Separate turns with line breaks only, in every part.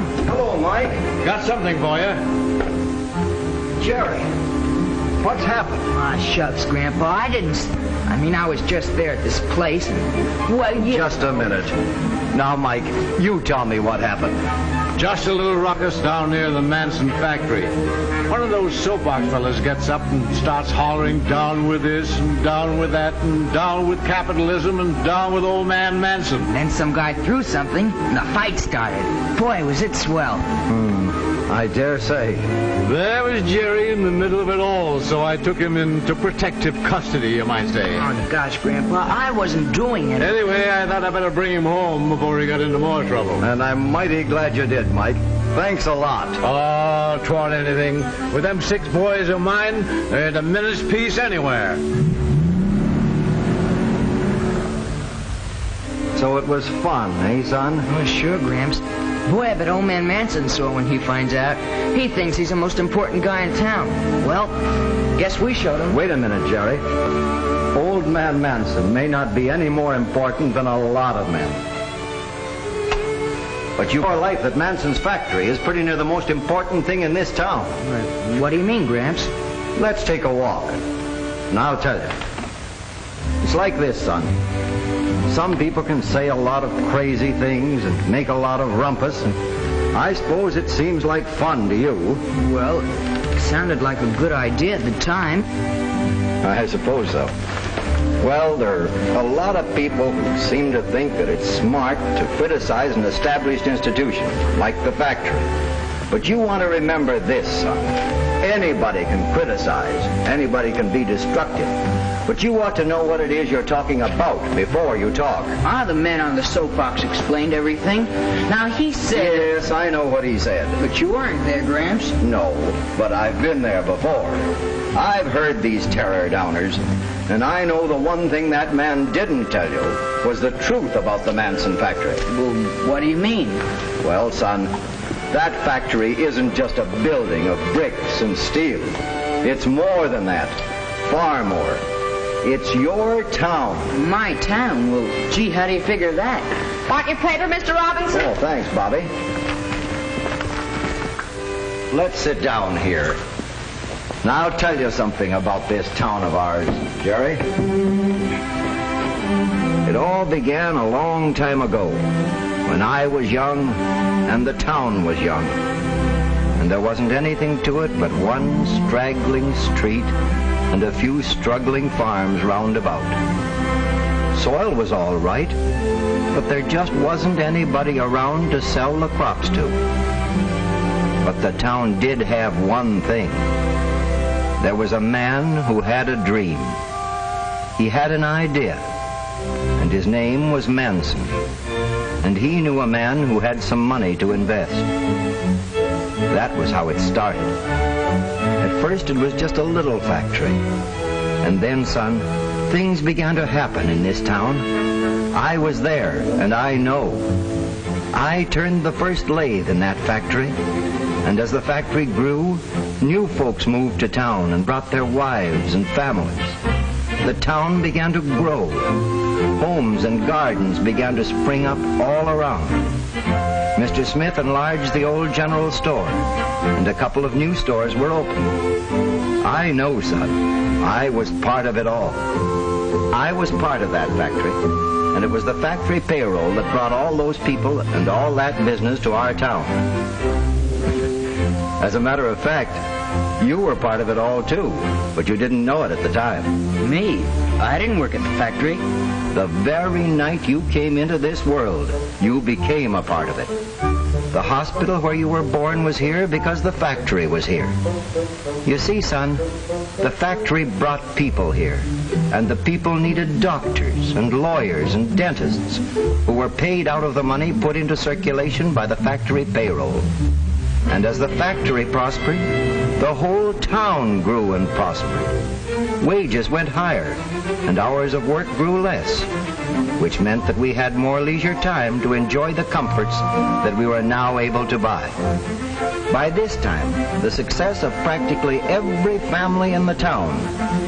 Sam.
Hello, Mike.
Got something for you.
Jerry, what's happened?
Ah, shucks, Grandpa. I was just there at this place.
Just a minute. Now, Mike, you tell me what happened.
Just a little ruckus down near the Manson factory. One of those soapbox fellas gets up and starts hollering, down with this and down with that and down with capitalism and down with old man Manson.
Then some guy threw something and the fight started. Boy, was it swell.
I dare say.
There was Jerry in the middle of it all, so I took him into protective custody, you might say.
Oh, gosh, Grandpa, I wasn't doing it.
Anyway, I thought I'd better bring him home before he got into more trouble.
And I'm mighty glad you did, Mike. Thanks a lot.
Oh, 'twant anything. With them 6 boys of mine, there ain't a minute's peace anywhere.
So it was fun, eh, son?
Oh, sure, Gramps. Boy, I bet old man Manson's sore when he finds out. He thinks he's the most important guy in town. Well, guess we showed him.
Wait a minute, Jerry. Old man Manson may not be any more important than a lot of men. But your life at Manson's factory is pretty near the most important thing in this town.
What do you mean, Gramps?
Let's take a walk. And I'll tell you. It's like this, son. Some people can say a lot of crazy things and make a lot of rumpus, and I suppose it seems like fun to you.
Well, it sounded like a good idea at the time.
I suppose so. Well, there are a lot of people who seem to think that it's smart to criticize an established institution, like the factory. But you want to remember this, son. Anybody can criticize. Anybody can be destructive. But you ought to know what it is you're talking about before you talk.
The man on the soapbox explained everything. Now, he said...
Yes, I know what he said.
But you weren't there, Gramps.
No, but I've been there before. I've heard these terror downers, and I know the one thing that man didn't tell you was the truth about the Manson factory.
Well, what do you mean?
Well, son, that factory isn't just a building of bricks and steel. It's more than that. Far more. It's your town.
My town? Well, gee, how do you figure that?
Want your paper, Mr. Robinson?
Oh, thanks, Bobby. Let's sit down here. Now I'll tell you something about this town of ours, Jerry. It all began a long time ago, when I was young and the town was young. And there wasn't anything to it but one straggling street and a few struggling farms round about. Soil was all right, but there just wasn't anybody around to sell the crops to. But the town did have one thing. There was a man who had a dream. He had an idea, and his name was Manson. And he knew a man who had some money to invest. That was how it started. At first it was just a little factory. And then, son, things began to happen in this town. I was there, and I know. I turned the first lathe in that factory. And as the factory grew, new folks moved to town and brought their wives and families. The town began to grow. Homes and gardens began to spring up all around. Mr. Smith enlarged the old general store, and a couple of new stores were opened. I know, son. I was part of it all. I was part of that factory, and it was the factory payroll that brought all those people and all that business to our town. As a matter of fact, you were part of it all, too, but you didn't know it at the time.
Me? I didn't work at the factory.
The very night you came into this world, you became a part of it. The hospital where you were born was here because the factory was here. You see, son, the factory brought people here, and the people needed doctors and lawyers and dentists who were paid out of the money put into circulation by the factory payroll. And as the factory prospered, the whole town grew and prospered. Wages went higher, and hours of work grew less, which meant that we had more leisure time to enjoy the comforts that we were now able to buy. By this time, the success of practically every family in the town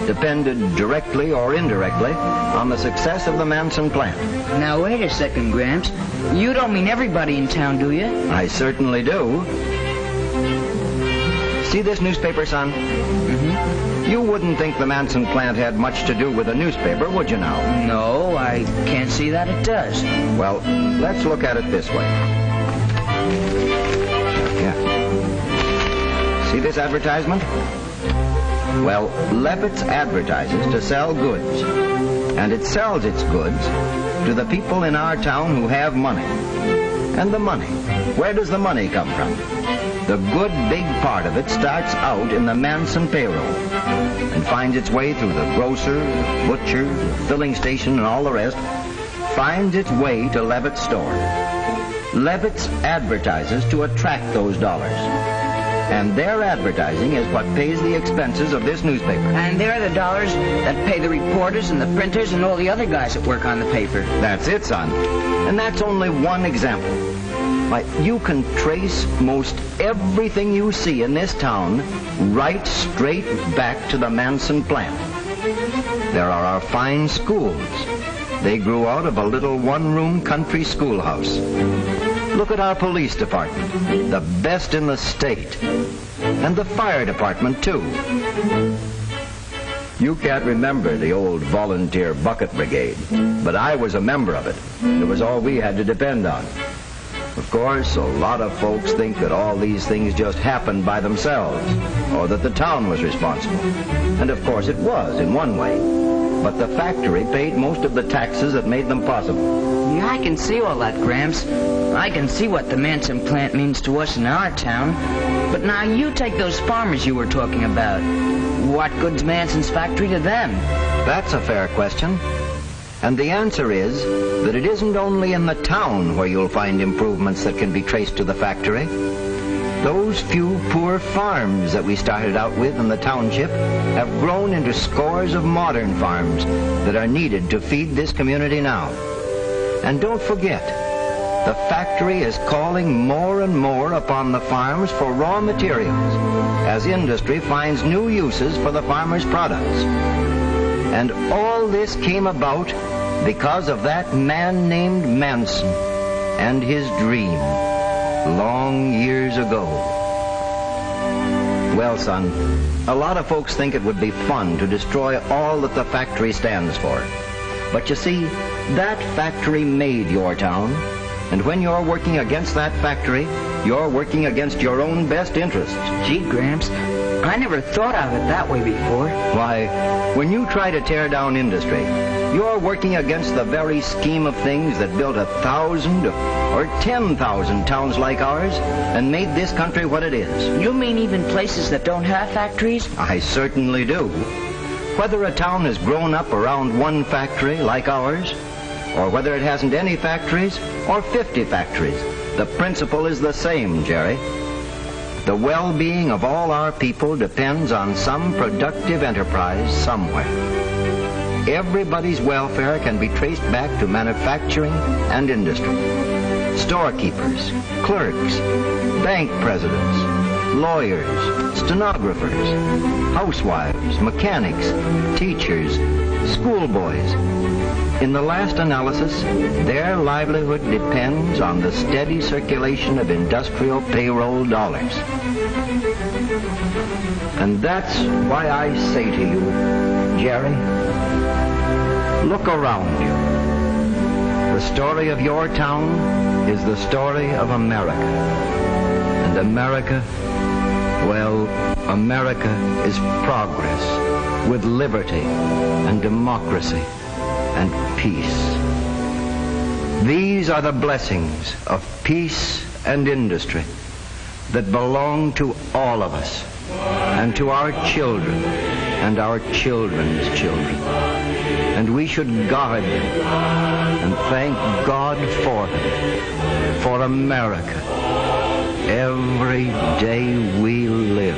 depended directly or indirectly on the success of the Manson plant.
Now, wait a second, Gramps. You don't mean everybody in town, do you?
I certainly do. See this newspaper, son?
Mm-hmm.
You wouldn't think the Manson plant had much to do with the newspaper, would you now?
No, I can't see that it does.
Well, let's look at it this way. Yeah. See this advertisement? Well, Levitt's advertises to sell goods, and it sells its goods to the people in our town who have money. And the money, where does the money come from? The good big part of it starts out in the Manson payroll and finds its way through the grocer, the butcher, the filling station, and all the rest, finds its way to Levitt's store. Levitt's advertises to attract those dollars. And their advertising is what pays the expenses of this newspaper. And
they're the dollars that pay the reporters and the printers and all the other guys that work on the paper.
That's it, son. And that's only one example. Why, you can trace most everything you see in this town right straight back to the Manson plant. There are our fine schools. They grew out of a little one-room country schoolhouse. Look at our police department, the best in the state. And the fire department, too. You can't remember the old volunteer bucket brigade, but I was a member of it. It was all we had to depend on. Of course, a lot of folks think that all these things just happened by themselves, or that the town was responsible. And of course it was, in one way. But the factory paid most of the taxes that made them possible.
Yeah, I can see all that, Gramps. I can see what the Manson plant means to us in our town. But now you take those farmers you were talking about. What good's Manson's factory to them?
That's a fair question. And the answer is that it isn't only in the town where you'll find improvements that can be traced to the factory. Those few poor farms that we started out with in the township have grown into scores of modern farms that are needed to feed this community now. And don't forget, the factory is calling more and more upon the farms for raw materials as industry finds new uses for the farmers' products. And all this came about because of that man named Manson and his dream long years ago. Well, son, a lot of folks think it would be fun to destroy all that the factory stands for. But you see, that factory made your town, and when you're working against that factory, you're working against your own best interests.
Gee, Gramps, I never thought of it that way before.
Why, when you try to tear down industry, you're working against the very scheme of things that built 1,000 or 10,000 towns like ours and made this country what it is.
You mean even places that don't have factories?
I certainly do. Whether a town has grown up around one factory like ours, or whether it hasn't any factories or 50 factories, the principle is the same, Jerry. The well-being of all our people depends on some productive enterprise somewhere. Everybody's welfare can be traced back to manufacturing and industry. Storekeepers, clerks, bank presidents, lawyers, stenographers, housewives, mechanics, teachers, schoolboys. In the last analysis, their livelihood depends on the steady circulation of industrial payroll dollars. And that's why I say to you, Jerry, look around you. The story of your town is the story of America. And America, well, America is progress with liberty and democracy and peace. These are the blessings of peace and industry that belong to all of us and to our children and our children's children. And we should guard them and thank God for them, for America, every day we live.